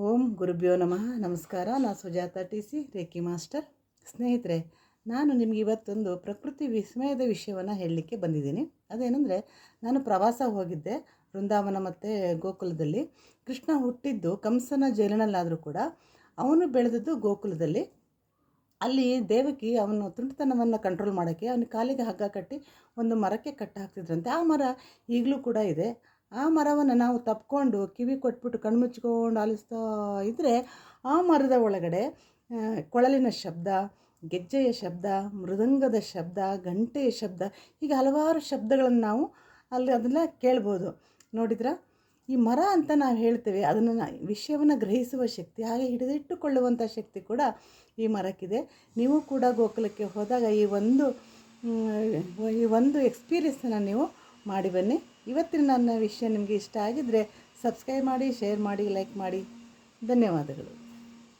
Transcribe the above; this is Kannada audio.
ಓಂ ಗುರುಭ್ಯೋ ನಮಃ. ನಮಸ್ಕಾರ. ನಾನು Sujata T C reiki master. ಸ್ನೇಹಿತರೆ, ನಾನು ನಿಮಗೆ ಇವತ್ತೊಂದು ಪ್ರಕೃತಿ ವಿಸ್ಮಯದ ವಿಷಯವನ್ನು ಹೇಳಲಿಕ್ಕೆ ಬಂದಿದ್ದೀನಿ. ಅದೇನೆಂದರೆ, ನಾನು ಪ್ರವಾಸ ಹೋಗಿದ್ದೆ ವೃಂದಾವನ ಮತ್ತು ಗೋಕುಲದಲ್ಲಿ. ಕೃಷ್ಣ ಹುಟ್ಟಿದ್ದು ಕಂಸನ ಜೈಲಿನಲ್ಲಾದರೂ ಕೂಡ ಅವನು ಬೆಳೆದದ್ದು ಗೋಕುಲದಲ್ಲಿ. ಅಲ್ಲಿ ದೇವಕಿ ಅವನು ತುಂಟತನವನ್ನು ಕಂಟ್ರೋಲ್ ಮಾಡೋಕ್ಕೆ ಅವನ ಕಾಲಿಗೆ ಹಗ್ಗ ಕಟ್ಟಿ ಒಂದು ಮರಕ್ಕೆ ಕಟ್ಟಾಕ್ತಿದ್ರಂತೆ. ಆ ಮರ ಈಗಲೂ ಕೂಡ ಇದೆ. ಆ ಮರವನ್ನು ನಾವು ತಪ್ಪಿಕೊಂಡು ಕಿವಿ ಕೊಟ್ಬಿಟ್ಟು ಕಣ್ಮುಚ್ಕೊಂಡು ಆಲಿಸ್ತಾ ಇದ್ದರೆ ಆ ಮರದ ಒಳಗಡೆ ಕೊಳಲಿನ ಶಬ್ದ, ಗೆಜ್ಜೆಯ ಶಬ್ದ, ಮೃದಂಗದ ಶಬ್ದ, ಗಂಟೆಯ ಶಬ್ದ, ಹೀಗೆ ಹಲವಾರು ಶಬ್ದಗಳನ್ನು ನಾವು ಅದನ್ನು ಕೇಳ್ಬೋದು. ನೋಡಿದ್ರಾ? ಈ ಮರ ಅಂತ ನಾವು ಹೇಳ್ತೇವೆ, ಅದನ್ನು ವಿಷಯವನ್ನು ಗ್ರಹಿಸುವ ಶಕ್ತಿ, ಹಾಗೆ ಹಿಡಿದಿಟ್ಟುಕೊಳ್ಳುವಂಥ ಶಕ್ತಿ ಕೂಡ ಈ ಮರಕ್ಕಿದೆ. ನೀವು ಕೂಡ ಗೋಕುಲಕ್ಕೆ ಹೋದಾಗ ಈ ಒಂದು ಎಕ್ಸ್ಪೀರಿಯನ್ಸನ್ನು ನೀವು ಮಾಡಿ ಬನ್ನಿ. ಇವತ್ತಿನ ನನ್ನ ವಿಷಯ ನಿಮಗೆ ಇಷ್ಟ ಆಗಿದ್ದರೆ ಸಬ್ಸ್ಕ್ರೈಬ್ ಮಾಡಿ, ಶೇರ್ ಮಾಡಿ, ಲೈಕ್ ಮಾಡಿ. ಧನ್ಯವಾದಗಳು.